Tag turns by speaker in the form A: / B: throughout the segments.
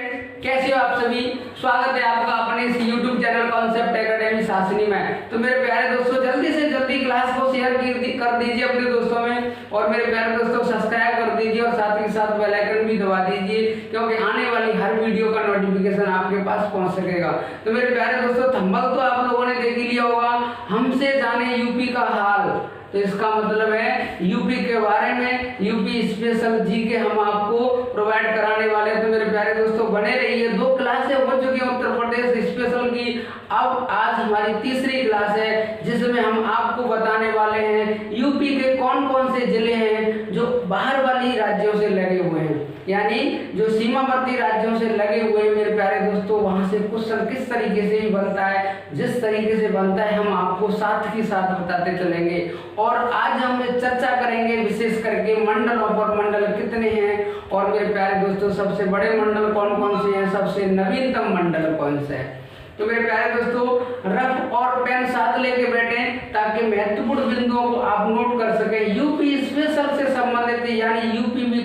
A: कैसे हो आप सभी। स्वागत है आपका अपने इस YouTube channel concept academy Shasni में। तो मेरे प्यारे दोस्तों, जल्दी से जल्दी क्लास को शेयर कर दीजिए अपने दोस्तों में, और मेरे प्यारे दोस्तों सब्सक्राइब कर दीजिए और साथ ही साथ बेल आइकन भी दबा दीजिए, क्योंकि आने वाली हर वीडियो का नोटिफिकेशन आपके पास पहुंच सकेगा। तो मेरे प्यारे दोस्तों, थंबनेल तो आप लोगों ने देख ही लिया होगा, हमसे जाने यूपी का हाल। तो इसका मतलब है यूपी के बारे में, यूपी स्पेशल जी के हम आपको प्रोवाइड कराने वाले हैं। तो मेरे प्यारे दोस्तों बने रहिए। 2 क्लासें हो चुकी हैं उत्तर प्रदेश स्पेशल की, अब आज हमारी तीसरी क्लास है, जिसमें हम आपको बताने वाले हैं यूपी के कौन कौन से जिले हैं जो बाहर वाली राज्यों से लगे हुए हैं, यानी जो सीमावर्ती राज्यों से लगे हुए हैं। मेरे प्यारे दोस्तों, वहां से क्वेश्चन किस तरीके से ही बनता है, जिस तरीके से बनता है हम आपको साथ ही साथ बताते चलेंगे। और आज हम चर्चा करेंगे विशेष करके मंडलों पर, मंडल कितने हैं, और मेरे प्यारे दोस्तों सबसे बड़े मंडल कौन कौन से हैं, सबसे नवीनतम मंडल कौन से है। तो मेरे प्यारे दोस्तों, रफ और पेन साथ लेके बैठे ताकि महत्वपूर्ण बिंदुओं को आप नोट कर सकें। यूपी स्पेशल से संबंधित, यानी यूपी भी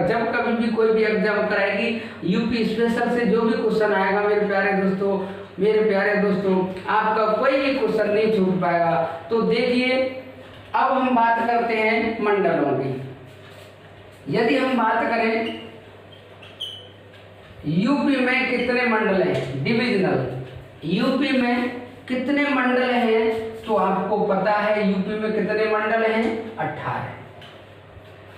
A: जब कभी भी कोई भी एग्जाम कराएगी, यूपी स्पेशल से जो भी क्वेश्चन आएगा मेरे प्यारे दोस्तों आपका कोई भी क्वेश्चन नहीं छूट पाएगा। तो देखिए, अब हम बात करते हैं मंडलों की। यदि हम बात करें यूपी में कितने मंडल हैं, डिविजनल यूपी में कितने मंडल हैं, तो आपको पता है यूपी में कितने मंडल हैं, 18।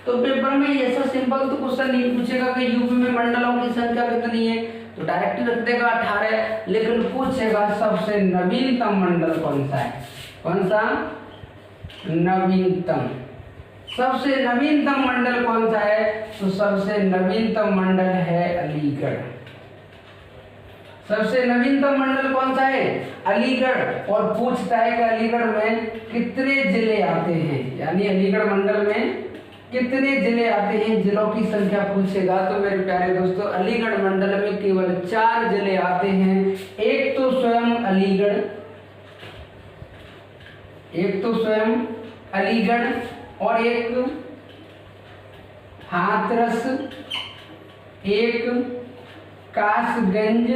A: तो पेपर में ऐसा सिंपल तो क्वेश्चन नहीं पूछेगा कि यूपी में मंडलों की संख्या कितनी है, तो डायरेक्ट रख देगा 18, लेकिन पूछेगा सबसे नवीनतम मंडल कौन सा है। कौन सा नवीनतम, सबसे नवीनतम मंडल कौन सा है, तो सबसे नवीनतम मंडल है अलीगढ़। सबसे नवीनतम मंडल कौन सा है, अलीगढ़। और पूछता है कि अलीगढ़ में कितने जिले आते हैं, यानी अलीगढ़ मंडल में कितने जिले आते हैं, जिलों की संख्या पूछेगा। तो मेरे प्यारे दोस्तों, अलीगढ़ मंडल में केवल 4 जिले आते हैं। एक तो स्वयं अलीगढ़, और एक हाथरस, एक कासगंज,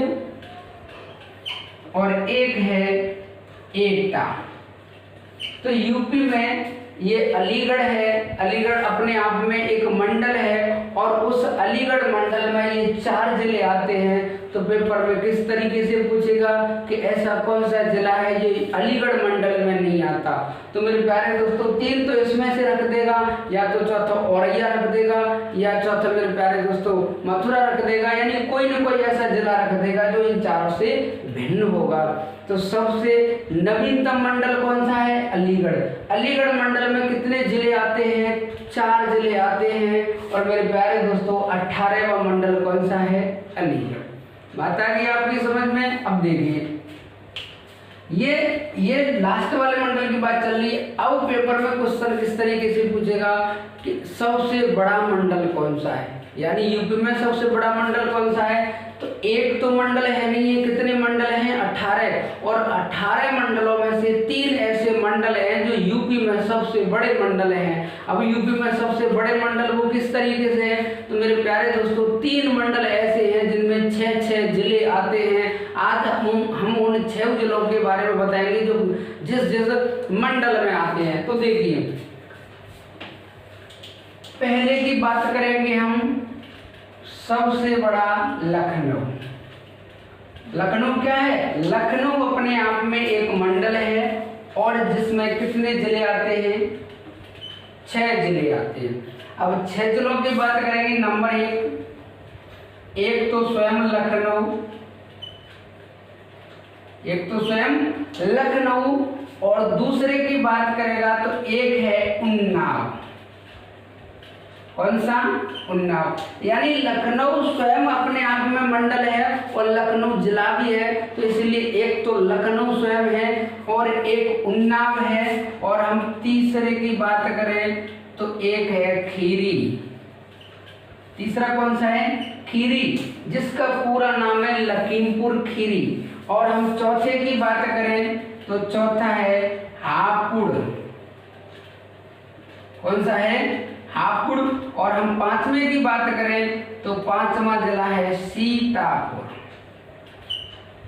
A: और एक है एटा। तो यूपी में ये अलीगढ़ है। अलीगढ़ अपने आप में एक मंडल है, और उस अलीगढ़ मंडल में ये 4 जिले आते हैं। तो पेपर में किस तरीके से पूछेगा कि ऐसा कौन सा जिला है ये अलीगढ़ मंडल में नहीं आता। तो मेरे प्यारे दोस्तों, 3 तो इसमें से रख देगा, या तो चौथा औरैया रख देगा, या चौथा मेरे प्यारे दोस्तों मथुरा रख देगा, यानी कोई न कोई ऐसा जिला रख देगा जो इन 4 से भिन्न होगा। तो सबसे नवीनतम मंडल कौन सा है, अलीगढ़। अलीगढ़ मंडल में कितने जिले आते हैं, 4 जिले आते हैं। और मेरे प्यारे दोस्तों, 18वां मंडल कौन सा है, अलीगढ़। बात आ गई आपकी समझ में। अब देखिए, ये लास्ट वाले मंडल की बात चल रही है। अब पेपर में क्वेश्चन किस तरीके से पूछेगा कि सबसे बड़ा मंडल कौन सा है, यानी यूपी में सबसे बड़ा मंडल कौन सा है। तो एक तो मंडल है नहीं है, कितने मंडल हैं, 18। और 18 मंडलों में से 3 ऐसे मंडल हैं जो यूपी में सबसे बड़े मंडल हैं। अब यूपी में सबसे बड़े मंडल वो किस तरीके से है, तो मेरे प्यारे दोस्तों 3 मंडल ऐसे हैं जिनमें 6 जिले आते हैं। आज हम उन 6 जिलों के बारे में बताएंगे जो जिस मंडल में आते हैं। तो देखिए, पहले की बात करेंगे हम, सबसे बड़ा लखनऊ। लखनऊ क्या है, लखनऊ अपने आप में एक मंडल है, और जिसमें कितने जिले आते हैं, 6 जिले आते हैं। अब 6 जिलों की बात करेंगे। नंबर 1 तो स्वयं लखनऊ, और दूसरे की बात करेगा तो एक है उन्नाव। कौन सा, उन्नाव। यानी लखनऊ स्वयं अपने आप में मंडल है, और लखनऊ जिला भी है। तो इसलिए एक तो लखनऊ स्वयं है, और एक उन्नाव है। और हम तीसरे की बात करें तो एक है खीरी। तीसरा कौन सा है, खीरी, जिसका पूरा नाम है लखीमपुर खीरी। और हम चौथे की बात करें तो चौथा है हापुड़। कौन सा है, हापुड़। और हम पांचवें की बात करें तो पांचवा जिला है सीतापुर।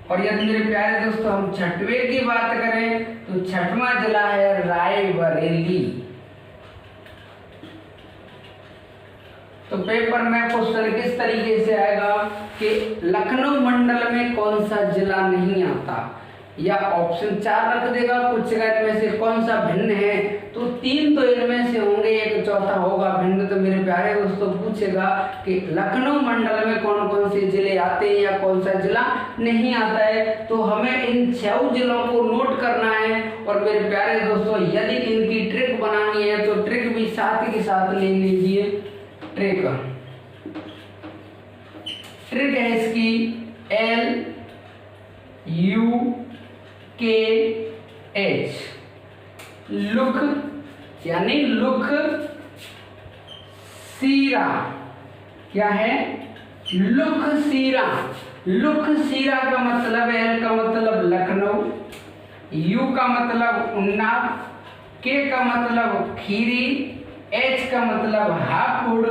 A: और यदि मेरे प्यारे दोस्तों हम छठवें की बात करें तो छठवां जिला है रायबरेली। तो पेपर में क्वेश्चन किस तरीके से आएगा कि लखनऊ मंडल में कौन सा जिला नहीं आता, या ऑप्शन 4 रख देगा, पूछेगा इनमें से कौन सा भिन्न है, तो 3 तो इनमें से होंगे, एक चौथा होगा भिन्न। तो मेरे प्यारे दोस्तों पूछेगा कि लखनऊ मंडल में कौन कौन से जिले आते हैं या कौन सा जिला नहीं आता है। तो हमें इन 6 जिलों को नोट करना है। और मेरे प्यारे दोस्तों यदि इनकी ट्रिक बनानी है तो ट्रिक भी साथ के साथ ले लीजिए। ट्रिक है इसकी LUKH, लुक यानी लुक सीरा। क्या है? लुक सीरा। लुक सीरा का मतलब है, L का मतलब लखनऊ, U का मतलब उन्नाव, K का मतलब खीरी, H का मतलब हापुड़,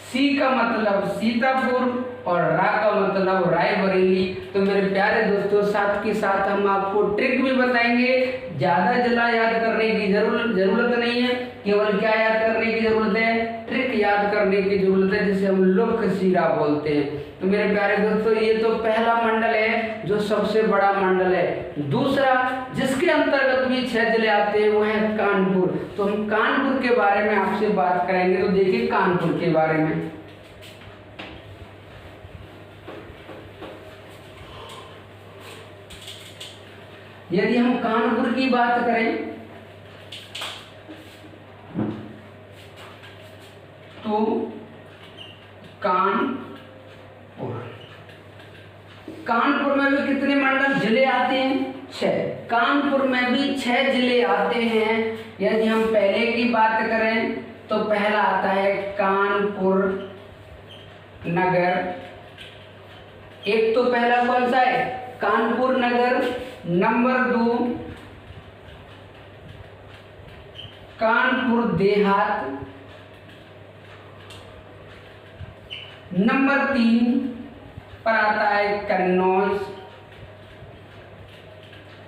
A: C का मतलब सीतापुर और रा का मतलब रायबरेली। तो मेरे प्यारे दोस्तों साथ के साथ हम आपको ट्रिक भी बताएंगे। ज्यादा जिला याद करने की जरूरत नहीं है, केवल क्या याद करने की जरूरत है? ट्रिक याद करने की जरूरत है, जिसे हम लोक सीरा बोलते हैं। तो मेरे प्यारे दोस्तों ये तो पहला मंडल है जो सबसे बड़ा मंडल है। दूसरा जिसके अंतर्गत भी 6 जिले आते हैं वो है कानपुर। तो हम कानपुर के बारे में आपसे बात करेंगे। तो देखिए कानपुर के बारे में, यदि हम कानपुर की बात करें तो कानपुर में भी कितने मंडल जिले आते हैं? 6। कानपुर में भी 6 जिले आते हैं। यदि हम पहले की बात करें तो पहला आता है कानपुर नगर। एक तो पहला कौन सा है? कानपुर नगर। नंबर 2 कानपुर देहात। नंबर 3 पर आता है कन्नौज।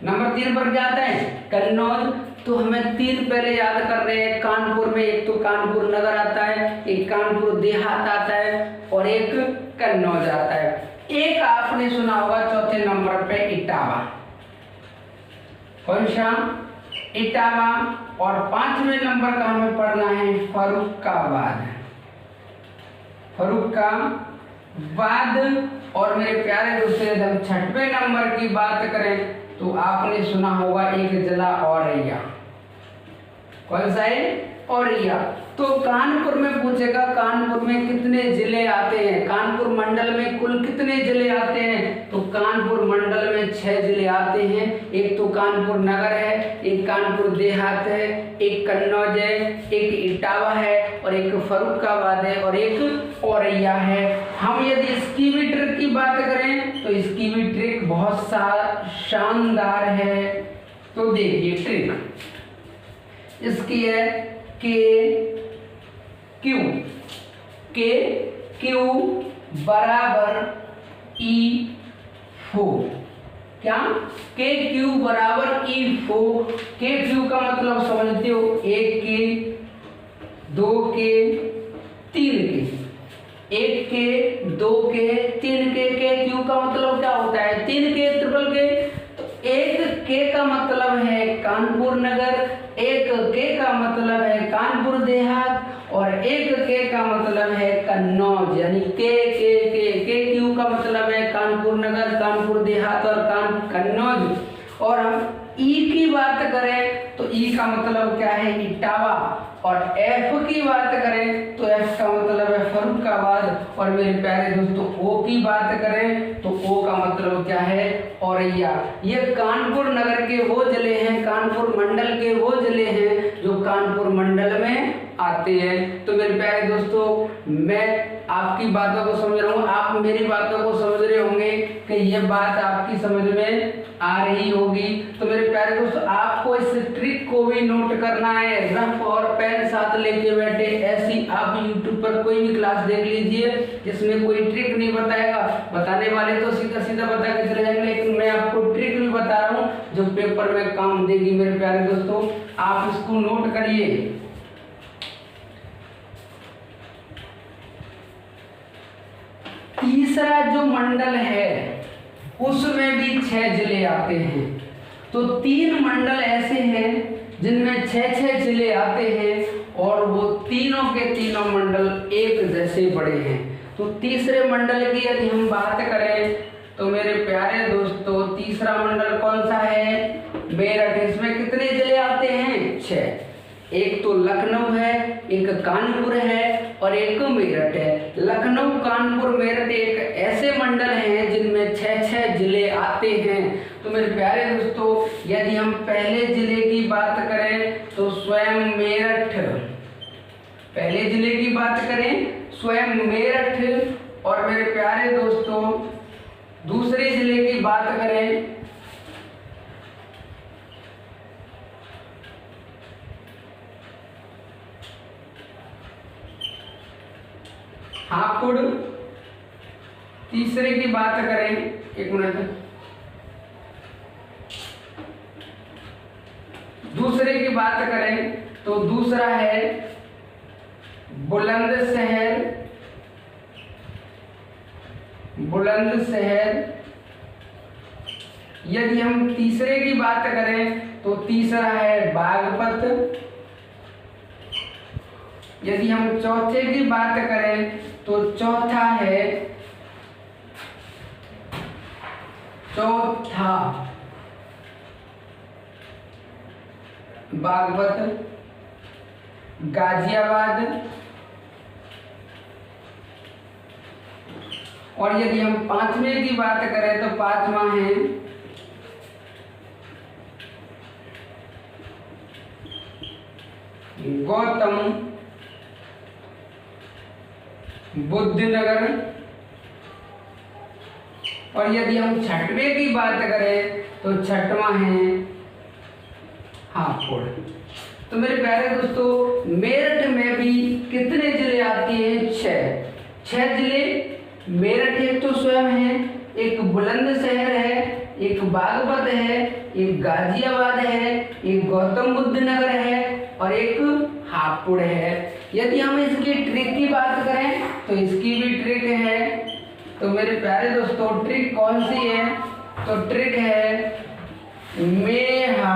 A: नंबर 3 पर क्या आता है? कन्नौज। तो हमें 3 पहले याद कर रहे हैं कानपुर में। एक तो कानपुर नगर आता है, एक कानपुर देहात आता है और एक कन्नौज आता है। एक आपने सुना होगा चौथे नंबर पे इटावा। कौन सा? इटावा। और 5वें नंबर का हमें पढ़ना है फर्रुखाबाद। और मेरे प्यारे दोस्तों यदि हम 6वें नंबर की बात करें तो आपने सुना होगा एक जिला औरैया। कौन सा है? औरैया। तो कानपुर में पूछेगा कानपुर में कितने जिले आते हैं, कानपुर मंडल में कुल कितने जिले आते हैं? तो कानपुर मंडल में 6 जिले आते हैं। एक तो कानपुर नगर है, एक कानपुर देहात है, एक कन्नौज है, एक इटावा है और एक फर्रुखाबाद है और एक औरैया है। हम यदि इसकी भी ट्रिक की बात करें तो इसकी भी ट्रिक बहुत शानदार है। तो देखिए ट्रिक इसकी है के क्यू बराबर E4। क्या? के क्यू बराबर E4। के क्यू का मतलब समझते हो? 1 के, 2 के, 3 के। 1 के, 2 के, 3 के क्यू का मतलब क्या होता है? 3 के ट्रिपल के। तो 1 के का मतलब है कानपुर नगर, 1 के का मतलब है कानपुर देहात और 1 के का मतलब है कन्नौज। यानी के क्यू का मतलब है कानपुर नगर, कानपुर देहात और कन्नौज। और हम ई की बात करें तो ई का मतलब क्या है? इटावा। और एफ की बात करें तो एफ का मतलब है फर्रुखाबाद। और मेरे प्यारे दोस्तों ओ की बात करें तो ओ का मतलब क्या है? औरैया। ये कानपुर नगर के वो जिले हैं, कानपुर मंडल के वो जिले हैं जो कानपुर मंडल में आते हैं। तो मेरे प्यारे दोस्तों, मैं आपकी बातों को समझ रहा हूँ, आप मेरी बातों को समझ रहे होंगे कि ये बात आपकी समझ में आ रही होगी। तो मेरे प्यारे दोस्तों, आपको इस ट्रिक को भी नोट करना है, रफ और पेन साथ लेके बैठे। ऐसी आप YouTube पर कोई भी क्लास देख लीजिए जिसमें कोई ट्रिक नहीं बताएगा, बताने वाले तो सीधा सीधा बता के चले जाएंगे, लेकिन मैं आपको ट्रिक भी बता रहा हूँ जो पेपर में काम देगी। मेरे प्यारे दोस्तों, आप इसको नोट करिए। तीसरा जो मंडल है उसमें भी 6 जिले आते हैं। तो 3 मंडल ऐसे हैं जिनमें 6 जिले आते हैं और वो तीनों के तीनों मंडल एक जैसे बड़े हैं। तो तीसरे मंडल की यदि हम बात करें तो मेरे प्यारे दोस्तों, तीसरा मंडल कौन सा है? मेरठ। इसमें कितने जिले आते हैं? 6। एक तो लखनऊ है, एक कानपुर है और एक मेरठ है। लखनऊ, कानपुर, मेरठ एक ऐसे मंडल हैं जिनमें 6 जिले आते हैं। तो मेरे प्यारे दोस्तों, यदि हम पहले जिले की बात करें तो स्वयं मेरठ, पहले जिले की बात करें स्वयं मेरठ। और मेरे प्यारे दोस्तों, दूसरे जिले की बात करें हापुड़। तीसरे की बात करें, एक मिनट, दूसरे की बात करें तो दूसरा है बुलंदशहर। बुलंदशहर। यदि हम तीसरे की बात करें तो तीसरा है बागपत। यदि हम चौथे की बात करें तो चौथा है बागपत, गाजियाबाद। और यदि हम पांचवे की बात करें तो पांचवा है गौतम बुद्ध नगर। और यदि हम छठवें की बात करें तो छठवां है हापुड़। तो मेरे प्यारे दोस्तों, मेरठ में भी कितने जिले आते हैं? 6 जिले। मेरठ एक तो स्वयं है, एक बुलंदशहर है, एक बागपत है, एक गाजियाबाद है, एक गौतम बुद्ध नगर है और एक हापुड़ है। यदि हम इसकी ट्रिक की बात करें तो इसकी भी ट्रिक है। तो मेरे प्यारे दोस्तों, ट्रिक कौन सी है? तो ट्रिक है मेहा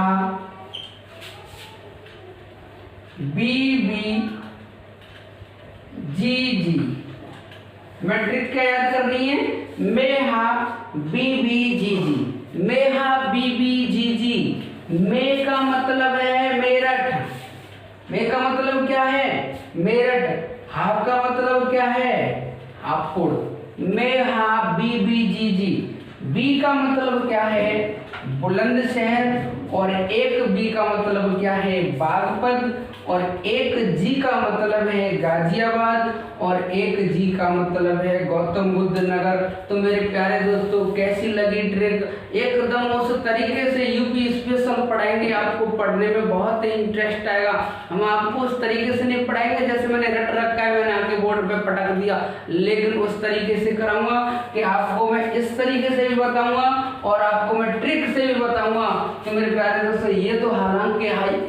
A: BB GG। मैं ट्रिक क्या याद करनी है? मेहा BB GG। मेहा BB GG। मे का मतलब है मेरठ। मे का मतलब क्या है? मेरठ। हा का मतलब क्या है? हापुड़। मेहा BB GG। बी का मतलब क्या है? बुलंदशहर। और एक बी का मतलब क्या है? बागपत। और एक जी का मतलब है गाजियाबाद और एक जी का मतलब है गौतम बुद्ध नगर। तो मेरे प्यारे दोस्तों, कैसी लगी ट्रिक? एकदम उस तरीके से यूपी स्पेशल पढ़ाएंगे, आपको पढ़ने में बहुत ही इंटरेस्ट आएगा। हम आपको उस तरीके से नहीं पढ़ाएंगे जैसे मैंने रट रखा है, मैंने आपके बोर्ड पे पटक दिया, लेकिन उस तरीके से कराऊंगा कि आपको मैं इस तरीके से भी बताऊंगा और आपको मैं ट्रिक से भी बताऊंगा। तो मेरे प्यारे दोस्तों, ये तो हालांकि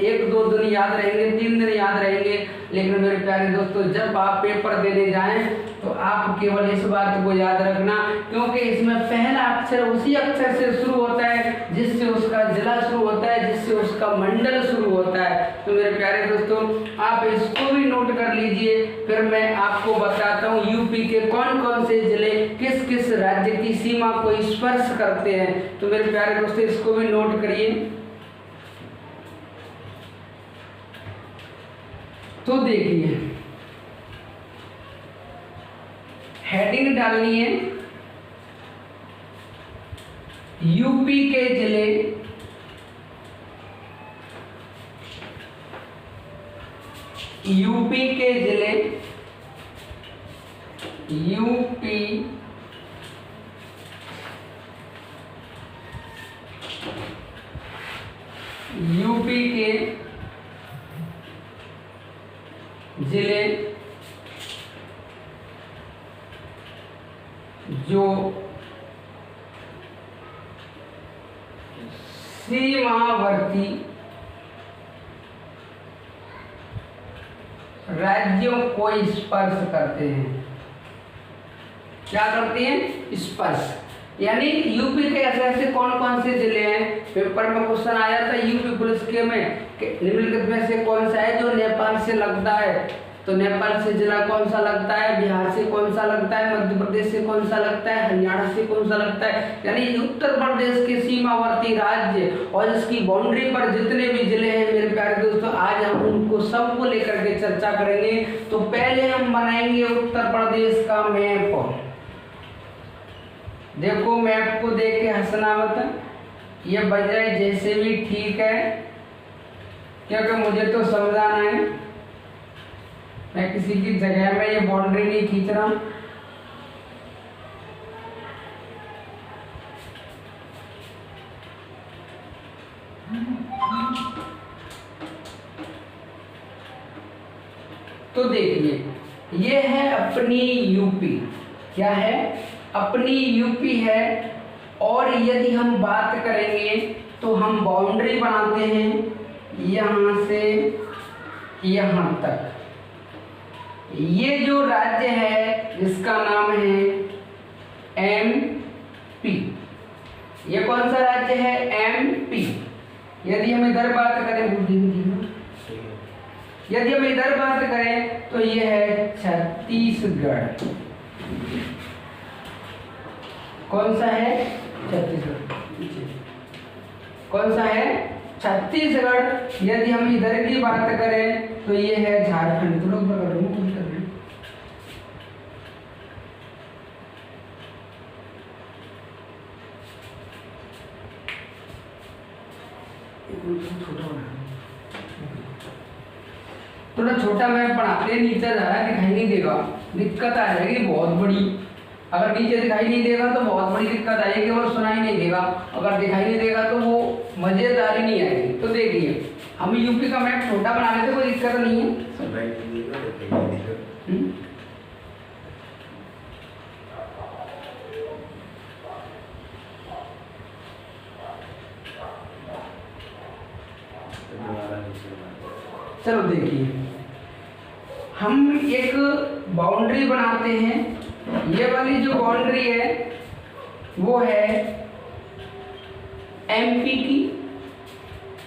A: 1-2 दिन याद रहेंगे, 3 दिन याद रहेंगे, लेकिन मेरे प्यारे दोस्तों, जब आप पेपर देने जाएं तो आप केवल इस बात को याद रखना, क्योंकि इसमें पहला अक्षर उसी अक्षर से शुरू होता है जिससे उसका जिला शुरू होता है, जिससे उसका मंडल शुरू होता है। तो मेरे प्यारे दोस्तों, आप इसको भी नोट कर लीजिए। फिर मैं आपको बताता हूँ यूपी के कौन कौन से जिले किस किस राज्य की सीमा को स्पर्श करते हैं। तो मेरे प्यारे दोस्तों, इसको भी नोट करिए। तो देखिए, हेडिंग डालनी है यूपी के जिले। यूपी के जिले, यूपी के जिले जो सीमावर्ती राज्यों को स्पर्श करते हैं। क्या करते हैं? स्पर्श। यानी यूपी के ऐसे ऐसे कौन कौन से जिले हैं, पेपर में क्वेश्चन आया था यूपी पुलिस के में कि निम्नलिखित में से कौन सा है जो नेपाल से लगता है। तो नेपाल से जिला कौन सा लगता है, बिहार से कौन सा लगता है, मध्य प्रदेश से कौन सा लगता है, हरियाणा से कौन सा लगता है। यानी उत्तर प्रदेश के सीमावर्ती राज्य और इसकी बाउंड्री पर जितने भी जिले हैं मेरे प्यारे दोस्तों, आज हम उनको सबको लेकर के चर्चा करेंगे। तो पहले हम बनाएंगे उत्तर प्रदेश का मैप। देखो मैप को देख के हंसना मत, ये बन जाए जैसे भी ठीक है, क्योंकि मुझे तो समझाना है, मैं किसी की जगह में ये बाउंड्री नहीं खींच रहा। तो देखिए ये है अपनी यूपी। क्या है? अपनी यूपी है। और यदि हम बात करेंगे तो हम बाउंड्री बनाते हैं यहाँ से यहाँ तक। ये जो राज्य है जिसका नाम है MP, ये कौन सा राज्य है? MP। यदि हम इधर बात करें, यदि हम इधर बात करें तो ये है छत्तीसगढ़। कौन सा है? छत्तीसगढ़। कौन सा है? छत्तीसगढ़। यदि हम इधर की बात करें तो ये है झारखंड। तो लोग थोड़ा छोटा मैप बनाते हैं, नीचे ज़्यादा दिखाई नहीं देगा, दिक्कत आ जाएगी बहुत बड़ी। अगर नीचे दिखाई नहीं देगा तो बहुत बड़ी दिक्कत आएगी और सुनाई नहीं देगा। अगर दिखाई नहीं देगा तो वो मजेदारी नहीं आएगी। तो देखिए हम यूपी का मैप छोटा बना लेते, कोई दिक्कत नहीं है। चलो देखिए हम एक बाउंड्री बनाते हैं। ये वाली जो बाउंड्री है वो है MP की।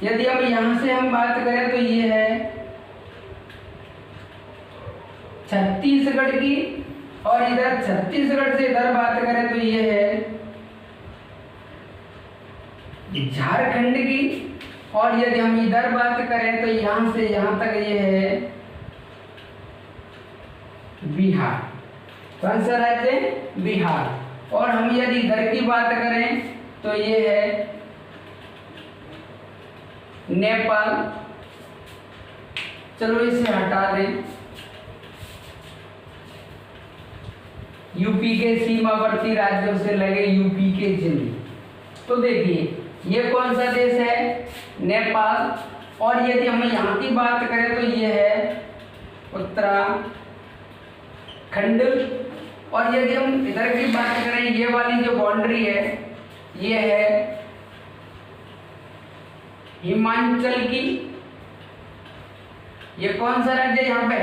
A: यदि हम यहाँ से हम बात करें तो ये है छत्तीसगढ़ की, और इधर छत्तीसगढ़ से इधर बात करें तो ये है झारखंड की, और यदि हम इधर बात करें तो यहाँ से यहाँ तक ये है बिहार। कौन सा राज्य? बिहार। और हम यदि इधर की बात करें तो ये है नेपाल। चलो इसे हटा दें। यूपी के सीमावर्ती राज्यों से लगे यूपी के जिले। तो देखिए ये कौन सा देश है? नेपाल। और यदि हम यहाँ की बात करें तो ये है उत्तराखंड। और यदि हम इधर की बात करें, ये वाली जो बाउंड्री है ये है हिमाचल की। ये कौन सा राज्य है यहाँ पे?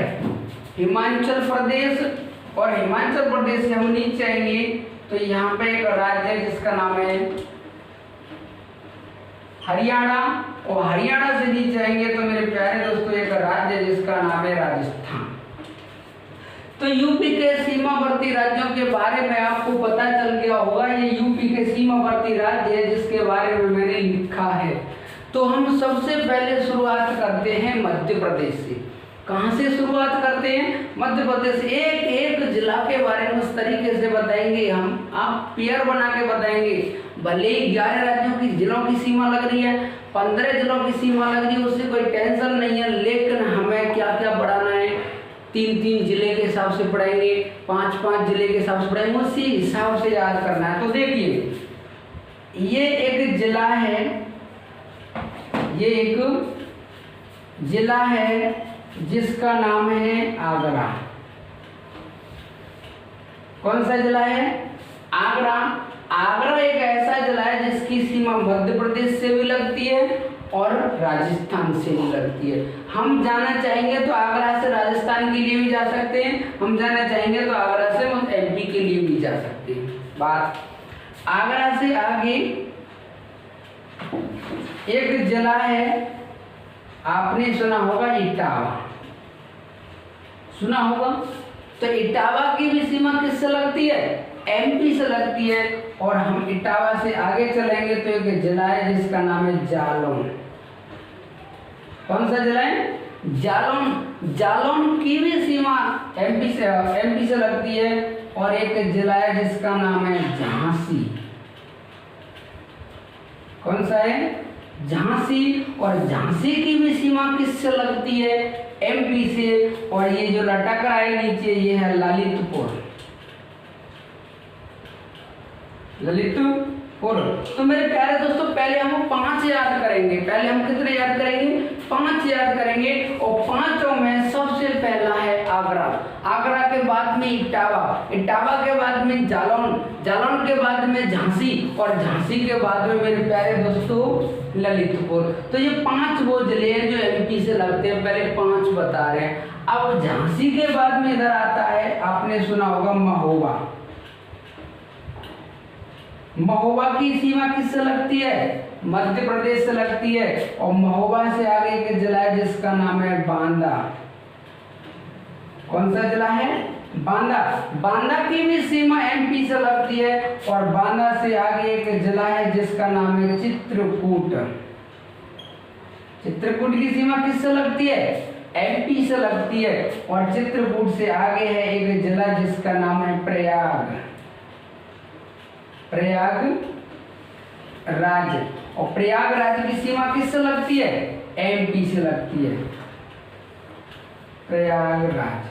A: हिमाचल प्रदेश। और हिमाचल प्रदेश से हम नीचे आएंगे तो यहाँ पे एक राज्य है जिसका नाम है हरियाणा। और हरियाणा से नीचे आएंगे तो मेरे प्यारे दोस्तों एक राज्य है जिसका नाम है राजस्थान। तो यूपी के सीमावर्ती राज्यों के बारे में आपको पता चल गया होगा। ये यूपी के सीमावर्ती राज्य है जिसके बारे में मैंने लिखा है। तो हम सबसे पहले शुरुआत करते हैं मध्य प्रदेश से। कहाँ से शुरुआत करते हैं? मध्य प्रदेश। एक एक जिला के बारे में उस तरीके से बताएंगे हम, आप पेयर बना के बताएंगे। भले ही 11 राज्यों की जिलों की सीमा लग रही है 15 जिलों की सीमा लग रही है, उससे कोई टेंशन नहीं है। लेकिन हमें क्या क्या पढ़ाना है, 3-3 जिले के हिसाब से पढ़ाएंगे, 5-5 जिले के हिसाब से पढ़ाएंगे, उसी हिसाब से याद करना है। तो देखिए ये एक जिला है, ये एक जिला है जिसका नाम है आगरा। कौन सा जिला है? आगरा। आगरा एक ऐसा जिला है जिसकी सीमा मध्य प्रदेश से भी लगती है और राजस्थान से भी लगती है। हम जाना चाहेंगे तो आगरा से राजस्थान के लिए भी जा सकते हैं, हम जाना चाहेंगे तो आगरा से एमपी के लिए भी जा सकते हैं। बात आगरा से आगे एक जिला है, आपने सुना होगा इटावा, सुना होगा। तो इटावा की भी सीमा किससे लगती है? एमपी से लगती है। और हम इटावा से आगे चलेंगे तो एक जिला है जिसका नाम है जालौन। कौन सा जिला है? जालौन। जालौन की भी सीमा एमपी से लगती है। और एक जिला है जिसका नाम है झांसी। कौन सा है? झांसी। और झांसी की भी सीमा किससे लगती है? एमपी से। और ये जो लटक रहा है नीचे ये है ललितपुर। ललितपुर। तो मेरे प्यारे दोस्तों पहले हम 5 याद करेंगे। पहले हम कितने याद करेंगे? 5 याद करेंगे। और 5 में सबसे पहला है आगरा। आगरा के बाद में इटावा, इटावा के बाद में जालौन, जालौन के बाद में झांसी और झांसी के बाद में मेरे प्यारे दोस्तों ललितपुर। तो ये 5 वो जिले हैं जो एमपी से लगते हैं। पहले 5 बता रहे हैं। अब झांसी के बाद में इधर आता है, आपने सुना होगा महोबा। महोबा की सीमा किससे लगती है? मध्य प्रदेश से लगती है। और महोबा से आगे एक जिला है जिसका नाम है बांदा। कौन सा जिला है? बांदा। बांदा की भी सीमा एमपी से लगती है। और बांदा से आगे एक जिला है जिसका नाम है चित्रकूट। चित्रकूट की सीमा किससे लगती है? एमपी से लगती है। और चित्रकूट से आगे है एक जिला जिसका नाम है प्रयाग, प्रयागराज। और प्रयागराज की सीमा किससे लगती है? एमपी से लगती है, प्रयागराज।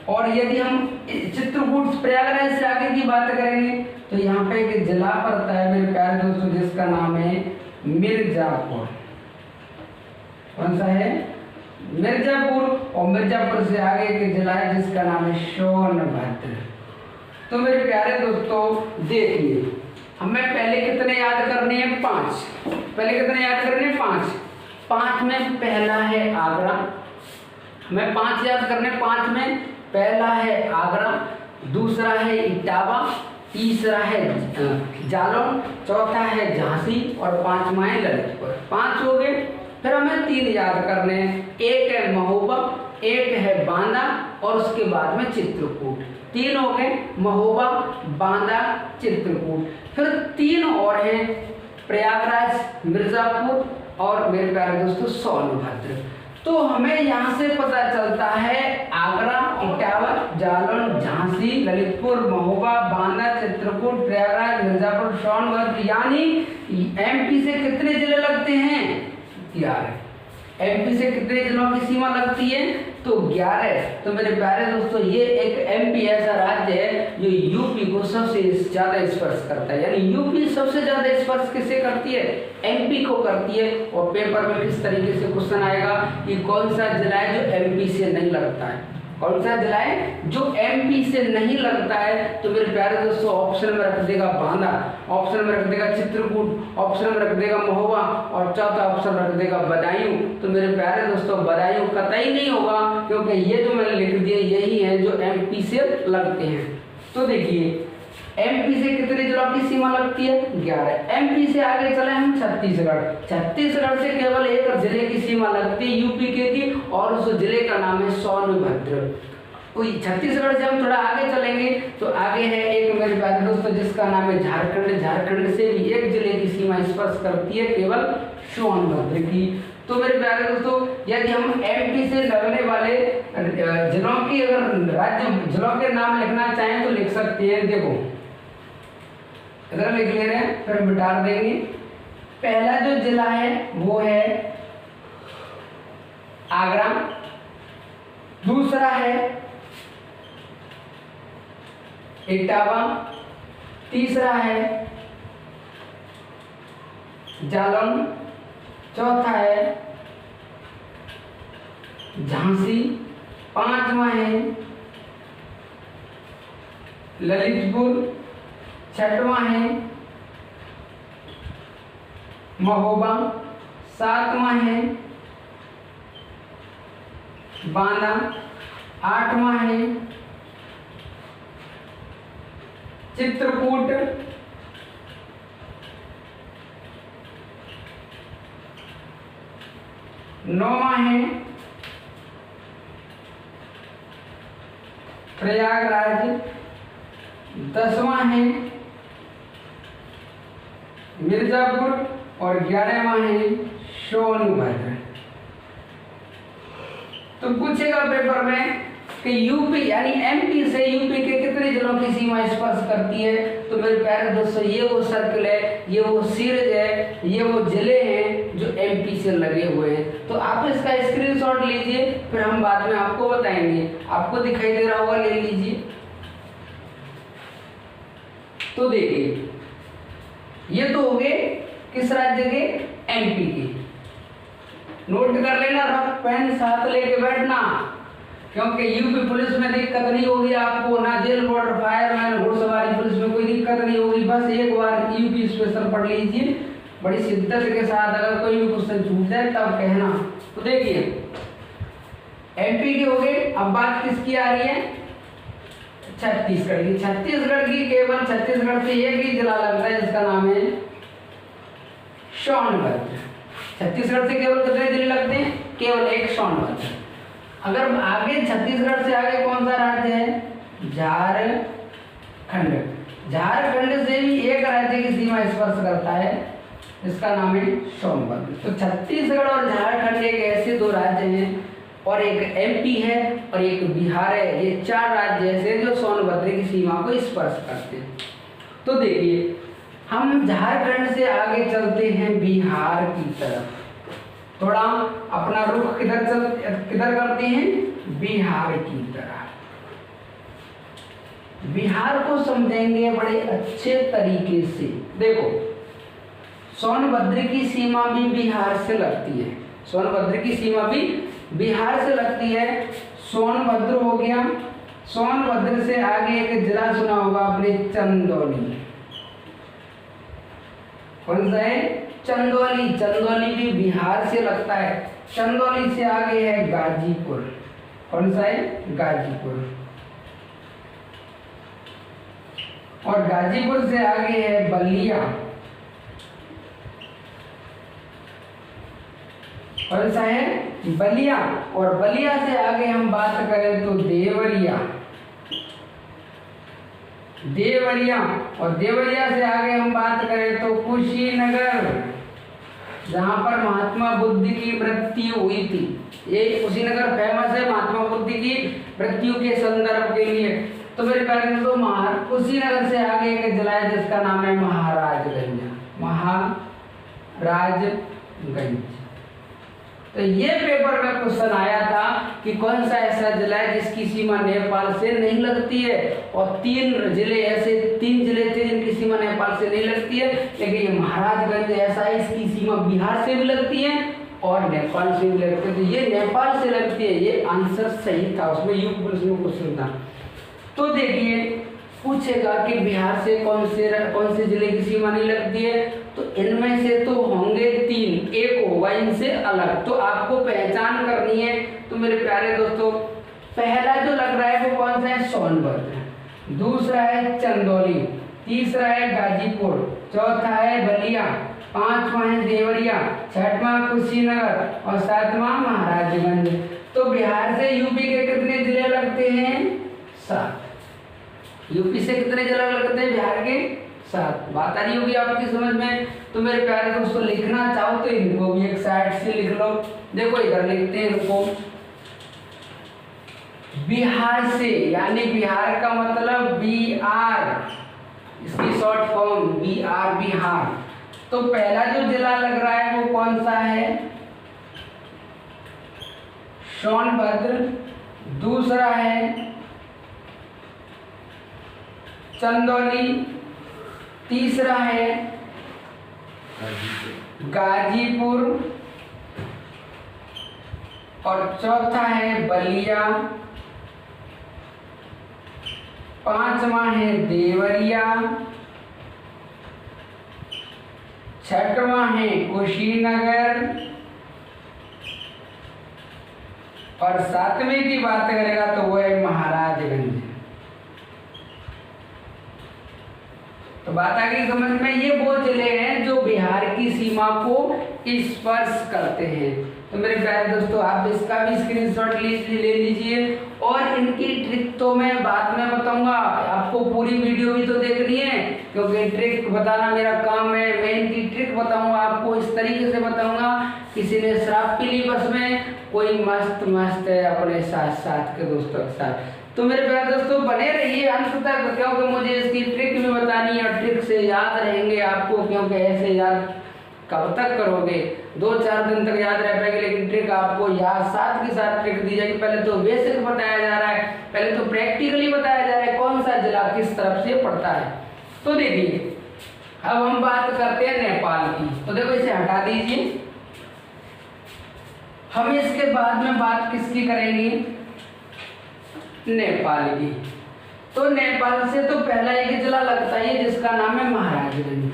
A: और यदि हम चित्रकूट प्रयागराज से आगे की बात करेंगे तो यहाँ पे एक जिला पड़ता है मेरे प्यारे दोस्तों जिसका नाम है मिर्जापुर। कौन सा है? मिर्जापुर। और मिर्जापुर से आगे एक जिला है जिसका नाम है सोनभद्र। तो मेरे प्यारे दोस्तों देखिए हमें पहले कितने याद करने हैं? 5। पहले कितने याद करने हैं? 5। 5 में पहला है आगरा। हमें 5 याद करने। 5 में पहला है आगरा, दूसरा है इटावा, तीसरा है जालौन, चौथा है झांसी और 5वां है ललितपुर। 5 हो गए। फिर हमें 3 याद करने हैं। एक है महोबा, एक है बांदा और उसके बाद में चित्रकूट। 3 हो गए, महोबा, बांदा, चित्रकूट। फिर 3 और हैं, प्रयागराज, मिर्जापुर और मेरे प्यारे दोस्तों सोनभद्र। तो हमें यहाँ से पता चलता है आगरा, इटावा, जालौन, झांसी, ललितपुर, महोबा, बांदा, चित्रकूट, प्रयागराज, मिर्जापुर, सोनभद्र, यानी एमपी से कितने जिले लगते हैं? 11। एमपी से कितने जिलों की सीमा लगती है? तो 11। तो मेरे प्यारे दोस्तों ये एक एमपी ऐसा राज्य है जो यूपी को सबसे ज्यादा स्पर्श करता है। यानी यूपी सबसे ज्यादा स्पर्श किसे करती है? एमपी को करती है। और पेपर में किस तरीके से क्वेश्चन आएगा कि कौन सा जिला है जो एमपी से नहीं लगता है? कौन सा जिला है जो एमपी से नहीं लगता है? तो मेरे प्यारे दोस्तों ऑप्शन में रख देगा बांदा, ऑप्शन में रख देगा चित्रकूट, ऑप्शन में रख देगा महोबा और चौथा ऑप्शन रख देगा बदायूं। तो मेरे प्यारे दोस्तों बदायूं कतई नहीं होगा क्योंकि ये जो मैंने लिख दिया यही है जो एमपी से लगते हैं। तो देखिए एमपी से कितने जिलों की सीमा लगती है? 11। एमपी से आगे चले हम छत्तीसगढ़। छत्तीसगढ़ से केवल एक जिले की सीमा लगती है यूपी के की और उस जिले का नाम है सोनभद्र। छत्तीसगढ़ से हम थोड़ा आगे चलेंगे तो आगे है एक मेरे प्यारे दोस्तों जिसका नाम है झारखंड। झारखंड से भी एक जिले की सीमा स्पर्श करती है केवल सोनभद्र की। तो मेरे प्यारे दोस्तों यदि हम एमपी से लगने वाले जिलों की अगर राज्य जिलों के नाम लिखना चाहें तो लिख सकते हैं। देखो इधर लिख ले रहे हैं, फिर हम मिटा देंगे। पहला जो जिला है वो है आगरा, दूसरा है इटावा, तीसरा है जालौन, चौथा है झांसी, पांचवा है ललितपुर, छठवां है महोबा, सातवां है बांदा, आठवां है चित्रकूट, नौवां है प्रयागराज, 10वां है मिर्जापुर और 11वां है सोनभद्र। तो पूछेगा पेपर में कि यूपी यानी एमपी से यूपी के कितने जिलों की सीमा स्पर्श करती है। तो मेरे प्यारे दोस्तों, ये वो सर्कल है, ये वो सीरीज है, ये वो जिले हैं जो एमपी से लगे हुए हैं। तो आप इसका स्क्रीनशॉट लीजिए, फिर हम बाद में आपको बताएंगे। आपको दिखाई दे रहा होगा, ले लीजिए। तो देखिए, ये तो हो गए किस राज्य के, एमपी के। नोट कर लेना, रफ पेन साथ लेके बैठना, क्योंकि यूपी पुलिस में दिक्कत नहीं होगी आपको, ना जेल बॉर्डर फायरमैन घुड़सवारी पुलिस में कोई दिक्कत नहीं होगी। बस एक बार यूपी स्पेशल पढ़ लीजिए बड़ी शिद्दत के साथ, अगर कोई भी क्वेश्चन छूट जाए तब कहना। तो देखिए, एमपी के हो गए। अब बात किसकी आ रही है, छत्तीसगढ़ की। छत्तीसगढ़ की केवल छत्तीसगढ़ से एक ही जिला लगता है जिसका नाम है सोनभद्र। छत्तीसगढ़ से केवल कितने जिले लगते हैं, केवल एक सोनभद्र। अगर आगे छत्तीसगढ़ से आगे कौन सा राज्य है, झारखंड। झारखंड से भी एक राज्य की सीमा स्पर्श करता है, इसका नाम है सोनभद्र। तो छत्तीसगढ़ और झारखंड एक ऐसे दो राज्य हैं, और एक एमपी है और एक बिहार है। ये चार राज्य ऐसे जो सोनभद्र की सीमा को स्पर्श करते हैं। तो देखिए, हम झारखंड से आगे चलते हैं बिहार की तरफ। थोड़ा अपना रुख किधर करते हैं, बिहार की तरफ। बिहार को समझेंगे बड़े अच्छे तरीके से। देखो, सोनभद्र की सीमा भी बिहार से लगती है, सोनभद्र की सीमा भी बिहार से लगती है। सोनभद्र हो गया। सोनभद्र से आगे एक जिला सुना होगा आपने, चंदौली। कौन सा है, चंदौली। चंदौली भी बिहार से लगता है। चंदौली से आगे है गाजीपुर। कौन सा है, गाजीपुर। और गाजीपुर से आगे है बलिया। कौन सा है, बलिया। और बलिया से आगे हम बात करें तो देवरिया। देवरिया और देवरिया से आगे हम बात करें तो कुशीनगर, जहां पर महात्मा बुद्ध की मृत्यु हुई थी। ये कुशीनगर फेमस है महात्मा बुद्ध की मृत्यु के संदर्भ के लिए। तो मेरे प्यारे दोस्तों, कुशीनगर से आगे एक जिला है जिसका नाम है महाराजगंज। महाराजगंज। तो ये पेपर में क्वेश्चन आया था कि कौन सा ऐसा जिला है जिसकी सीमा नेपाल से नहीं लगती है, और तीन जिले थे जिनकी सीमा नेपाल से नहीं लगती है, लेकिन ये महाराजगंज ऐसा है, इसकी सीमा बिहार से भी लगती है और नेपाल से भी लगती है। तो ये नेपाल से लगती है, ये आंसर सही था, उसमें यूपी पुलिस में क्वेश्चन था। तो देखिए, पूछेगा कि बिहार से कौन से जिले की सीमा नहीं लगती है, तो इनमें से तो होंगे तीन, एक होगा इनसे अलग। तो आपको पहचान करनी है। तो मेरे प्यारे दोस्तों, पहला जो लग रहा है वो कौन सा है, सोनभद्र। दूसरा है चंदौली, तीसरा है गाजीपुर, चौथा है बलिया, पांचवा है देवरिया, छठवां कुशीनगर और सातवां महाराजगंज। तो बिहार से यूपी के कितने जिले लगते हैं, 7। यूपी से कितने जिले लगते हैं बिहार के, 7। बात आ रही होगी आपकी समझ में। तो मेरे प्यारे दोस्तों, लिखना चाहो तो इनको भी एक साइड से लिख लो। देखो इधर लिखते हैं इनको, बिहार से, यानी बिहार का मतलब BR, इसकी शॉर्ट फॉर्म बिहार, बिहार। तो पहला जो जिला लग रहा है वो कौन सा है? सोनभद्र। दूसरा है चंदौली। तीसरा है गाजीपुर और चौथा है बलिया। पांचवा है देवरिया। छठवां है कुशीनगर और सातवें की बात करेगा तो वो है महाराजगंज। तो बात आ गई समझ में। ये वो जिले हैं जो बिहार की सीमा को स्पर्श करते हैं। तो मेरे प्यारे दोस्तों, आप इसका भी स्क्रीनशॉट ले लीजिए और इनकी ट्रिक तो मैं बाद में बताऊंगा। आपको पूरी वीडियो भी तो देखनी है, क्योंकि ट्रिक बताना मेरा काम है। मैं इनकी ट्रिक बताऊंगा आपको, इस तरीके से बताऊंगा। किसी ने शराब पी ली बस में, कोई मस्त मस्त है अपने साथ साथ के दोस्तों के साथ। तो मेरे प्यारे दोस्तों, बने रहिए अंत तक, क्योंकि मुझे इसकी ट्रिक भी बतानी है और ट्रिक से याद रहेंगे आपको, क्योंकि ऐसे याद कब तक करोगे? 2-4 दिन तक याद रह पाएंगे, लेकिन ट्रिक आपको याद साथ के साथ ट्रिक दी जाएगी। पहले तो बेसिक बताया जा रहा है, पहले तो प्रैक्टिकली बताया जा रहा है कौन सा जिला किस तरफ से पड़ता है। तो देखिए, अब हम बात करते हैं नेपाल की। तो देखो, इसे हटा दीजिए। हम इसके बाद में बात किसकी करेंगे? नेपाल की। तो नेपाल से तो पहला एक जिला लगता है जिसका नाम है महाराजगंज।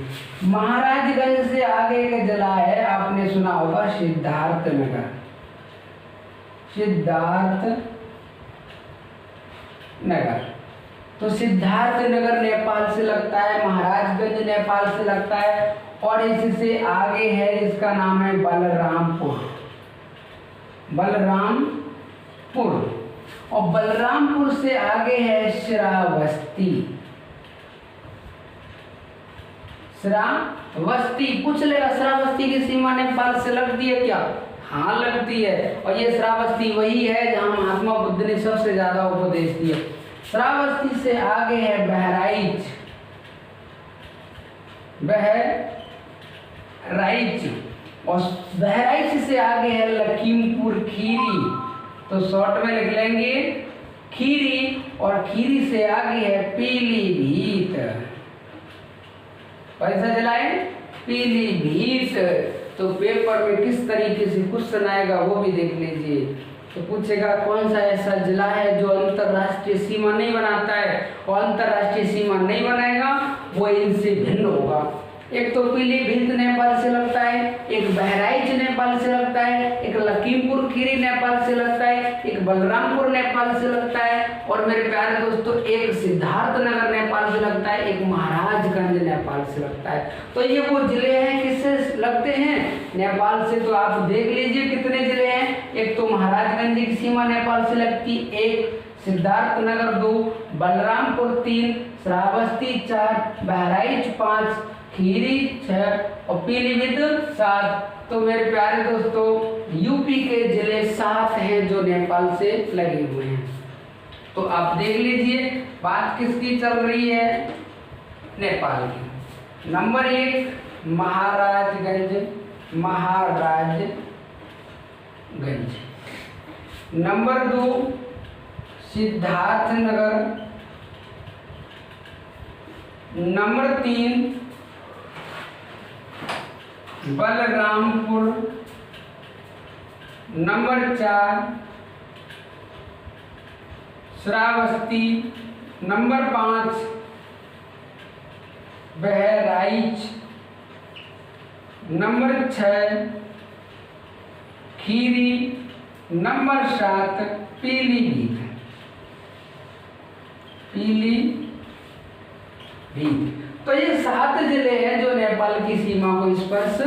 A: महाराजगंज से आगे एक जिला है, आपने सुना होगा सिद्धार्थनगर। सिद्धार्थनगर। तो सिद्धार्थनगर नेपाल से लगता है, महाराजगंज नेपाल से लगता है और इससे आगे है, इसका नाम है बलरामपुर। बलरामपुर। और बलरामपुर से आगे है श्रावस्ती। श्रावस्ती पूछ लेगा, श्रावस्ती की सीमा नेपाल से लगती है क्या? हाँ लगती है। और ये श्रावस्ती वही है जहां महात्मा बुद्ध ने सबसे ज्यादा उपदेश दिया। श्रावस्ती से आगे है बहराइच। बहराइच। और बहराइच से आगे है लखीमपुर खीरी। तो शॉर्ट में लिख लेंगे खीरी। और खीरी से आगे है पीलीभीत। कैसा जिला है? पीलीभीत। तो पेपर में किस तरीके से क्वेश्चन आएगा वो भी देख लीजिए। तो पूछेगा कौन सा ऐसा जिला है जो अंतरराष्ट्रीय सीमा नहीं बनाता है, और अंतरराष्ट्रीय सीमा नहीं बनाएगा वो इनसे भिन्न होगा। एक तो पीलीभीत नेपाल से लगता है, एक बहराइच नेपाल से लगता है, एक लखीमपुर खीरी नेपाल से लगता है, एक बलरामपुर नेपाल से लगता है, और मेरे प्यारे दोस्तों एक सिद्धार्थनगर नेपाल से लगता है, एक महाराजगंज नेपाल से लगता है। तो ये वो जिले हैं किससे लगते हैं? नेपाल से। तो आप देख लीजिए कितने जिले हैं। एक तो महाराजगंज की सीमा नेपाल से लगती, एक सिद्धार्थनगर 2, बलरामपुर 3, श्रावस्ती 4, बहराइच 5, खीरी 6 और पीलीभीत 7। तो मेरे प्यारे दोस्तों, यूपी के जिले 7 हैं जो नेपाल से लगे हुए हैं। तो आप देख लीजिए बात किसकी चल रही है? नेपाल की। Number 1 Maharajganj. Maharajganj. Number 2 Siddharthnagar. Number 3 Balrampur. Number 4 Shravasti. Number 5 Bahraich. Number 6 Kheri. Number 7 Pilibhit. Pilibhit. तो ये 7 जिले हैं जो नेपाल की सीमा को स्पर्श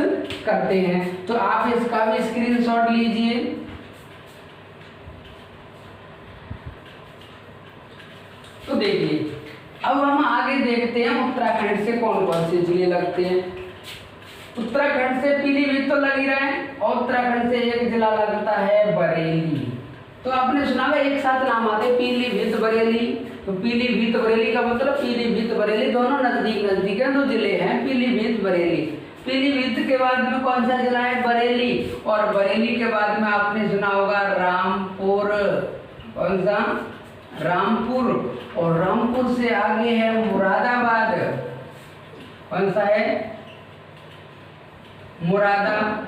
A: करते हैं। तो आप इसका भी स्क्रीनशॉट लीजिए। तो देखिए, अब हम आगे देखते हैं उत्तराखंड से कौन कौन से जिले लगते हैं। उत्तराखंड से पीलीभीत तो लग ही रहा है, और उत्तराखंड से एक जिला लगता है बरेली। तो तो आपने सुना होगा एक साथ नाम आते पीलीभीत बरेली। तो पीलीभीत बरेली का मतलब पीलीभीत बरेली दोनों नजदीक नजदीक है, दो जिले हैं पीलीभीत बरेली। पीलीभीत के बाद में कौन सा जिला है? बरेली। और बरेली के बाद में आपने सुना होगा रामपुर। कौन सा? रामपुर। और रामपुर से आगे है मुरादाबाद। कौन सा है? मुरादाबाद।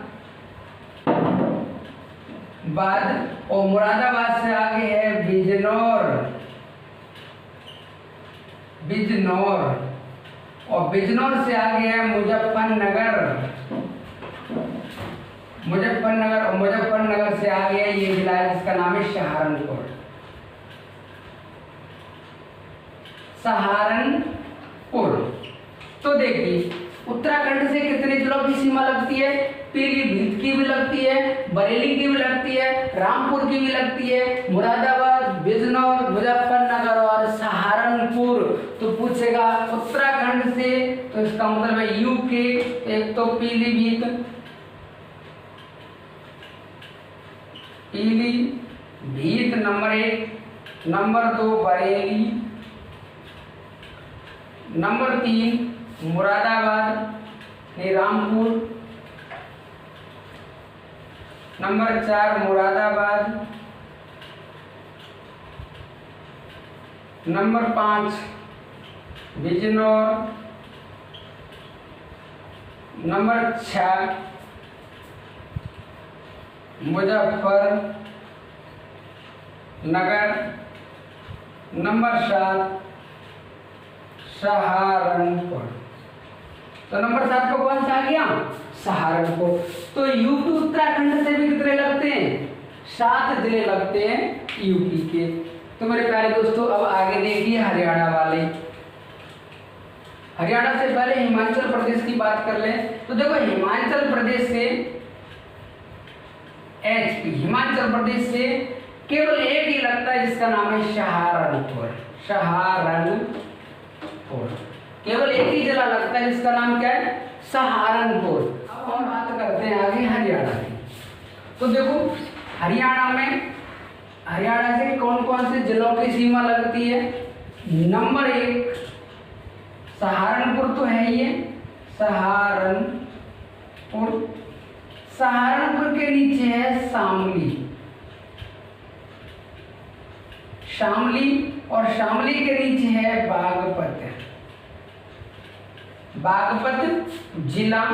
A: और मुरादाबाद से आगे है बिजनौर। बिजनौर। और बिजनौर से आगे है मुजफ्फरनगर। मुजफ्फरनगर। और मुजफ्फरनगर से आगे है ये जिला है जिसका नाम है सहारनपुर। सहारनपुर। तो देखिए उत्तराखंड से कितने जिलों की सीमा लगती है? पीलीभीत की भी लगती है, बरेली की भी लगती है, रामपुर की भी लगती है, मुरादाबाद, बिजनौर, मुजफ्फरनगर और सहारनपुर। तो पूछेगा उत्तराखंड से, तो इसका मतलब है यूके। एक तो Pilibhit, Pilibhit number 1, number 2 Bareilly, number 3 Moradabad Rampur, number 4 Moradabad, number 5 Bijnor, number 6 Muzaffarnagar, number 7 Saharanpur. तो नंबर 7 को कौन सा आ गया? सहारनपुर। तो यूपी उत्तराखंड से भी कितने लगते हैं? 7 जिले लगते हैं यूपी के। तो मेरे प्यारे दोस्तों अब आगे देखिए हरियाणा वाले। हरियाणा से पहले हिमाचल प्रदेश की बात कर लें। तो देखो हिमाचल प्रदेश से एचपी, हिमाचल प्रदेश से केवल एक ही लगता है जिसका नाम है सहारनपुर। सहारनपुर केवल एक ही जिला लगता है जिसका नाम क्या है? सहारनपुर। अब हम बात करते हैं आगे हरियाणा की। तो देखो हरियाणा से कौन कौन से जिलों की सीमा लगती है? नंबर 1 सहारनपुर तो है ये, सहारनपुर। सहारनपुर के नीचे है शामली, शामली। और शामली के नीचे है बागपत, बागपत जिला।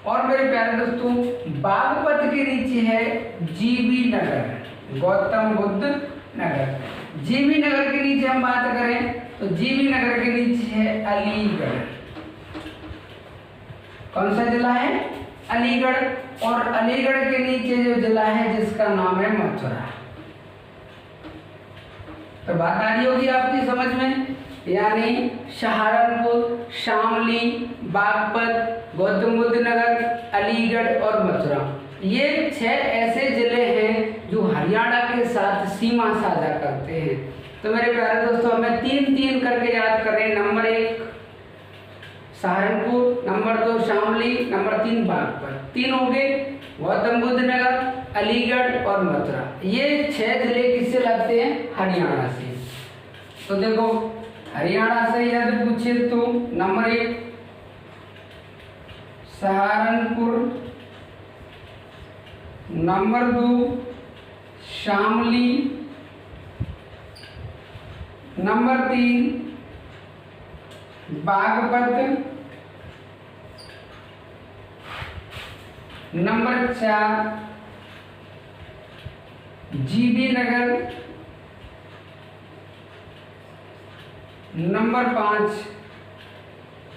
A: और मेरे प्यारे दोस्तों बागपत के नीचे है जीबी नगर, गौतम बुद्ध नगर। जीबी नगर के नीचे हम बात करें तो जीबी नगर के नीचे है अलीगढ़। कौन सा जिला है? अलीगढ़। और अलीगढ़ के नीचे जो जिला है जिसका नाम है मथुरा। तो बात आ रही होगी आपकी समझ में, यानी सहारनपुर, शामली, बागपत, गौतम बुद्ध नगर, अलीगढ़ और मथुरा, ये 6 ऐसे जिले हैं जो हरियाणा के साथ सीमा साझा करते हैं। तो मेरे प्यारे दोस्तों हमें 3-3 करके याद करें। Number 1 Saharanpur, number 2 Shamli, number 3 Baghpat. 3 हो गए, गौतम बुद्ध नगर, अलीगढ़ और मथुरा। ये 6 जिले किससे लगते हैं? हरियाणा से। तो देखो हरियाणा से यदि पूछे तो number 1 Saharanpur, number 2 Shamli, number 3 Baghpat, number 4 GB Nagar, number 5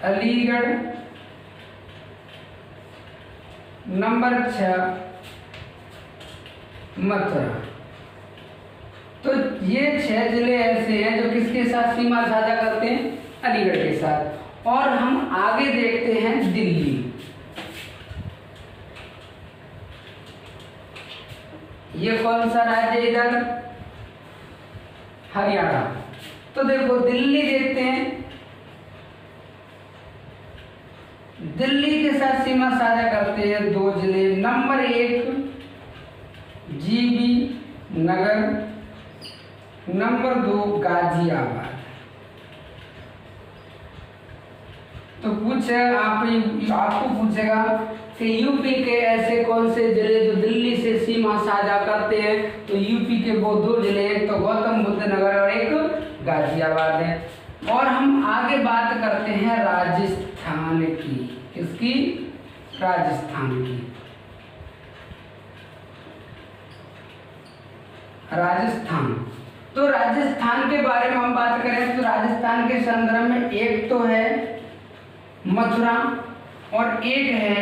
A: Aligarh, number 6 Mathura. तो ये 6 जिले ऐसे हैं जो किसके साथ सीमा साझा करते हैं? अलीगढ़ के साथ। और हम आगे देखते हैं दिल्ली। ये कौन सा राज्य है इधर? हरियाणा। तो देखो दिल्ली देखते हैं। दिल्ली के साथ सीमा साझा करते हैं 2 जिले। Number 1 GB Nagar. Number 2 Ghaziabad. तो आपको पूछेगा कि यूपी के ऐसे कौन से जिले जो दिल्ली से सीमा साझा करते हैं, तो यूपी के वो 2 जिले, एक तो गौतम बुद्ध नगर और एक गाजियाबाद है। और हम आगे बात करते हैं राजस्थान की। किसकी? राजस्थान की। राजस्थान, तो राजस्थान के बारे में हम बात करें तो राजस्थान के संदर्भ में एक तो है मथुरा और एक है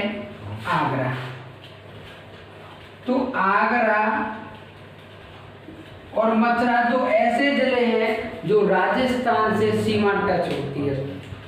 A: आगरा। तो आगरा और मथुरा दो ऐसे जिले हैं जो राजस्थान से सीमा टच होती है।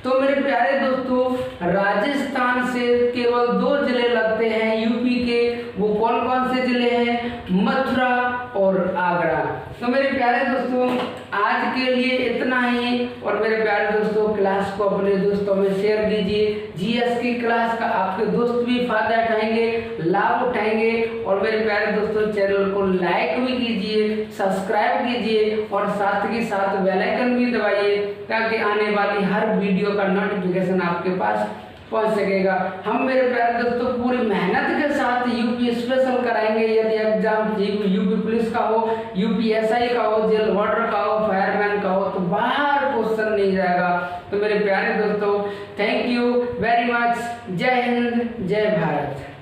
A: तो मेरे प्यारे दोस्तों, राजस्थान से केवल 2 जिले लगते हैं यूपी के। वो कौन कौन से जिले हैं? मथुरा और आगरा। तो मेरे प्यारे दोस्तों, आज के लिए इतना ही। और मेरे प्यारे दोस्तों, क्लास को अपने दोस्तों में शेयर कीजिए। जीएस की क्लास का आपके दोस्त भी फायदा उठाएंगे, लाभ उठाएंगे। और मेरे प्यारे दोस्तों, चैनल को लाइक भी कीजिए, सब्सक्राइब कीजिए और साथ के साथ बेल आइकन भी दबाइए, ताकि आने वाली हर वीडियो का नोटिफिकेशन आपके पास पहुंच सकेगा। हम मेरे प्यारे दोस्तों पूरी मेहनत के साथ यूपी स्पेशल कराएंगे। यदि एग्जाम यूपी पुलिस का हो, यूपीएसआई का हो, जेल वार्डर का हो, फायरमैन का हो, तो बाहर क्वेश्चन नहीं जाएगा। तो मेरे प्यारे दोस्तों, थैंक यू वेरी मच। जय हिंद, जय भारत।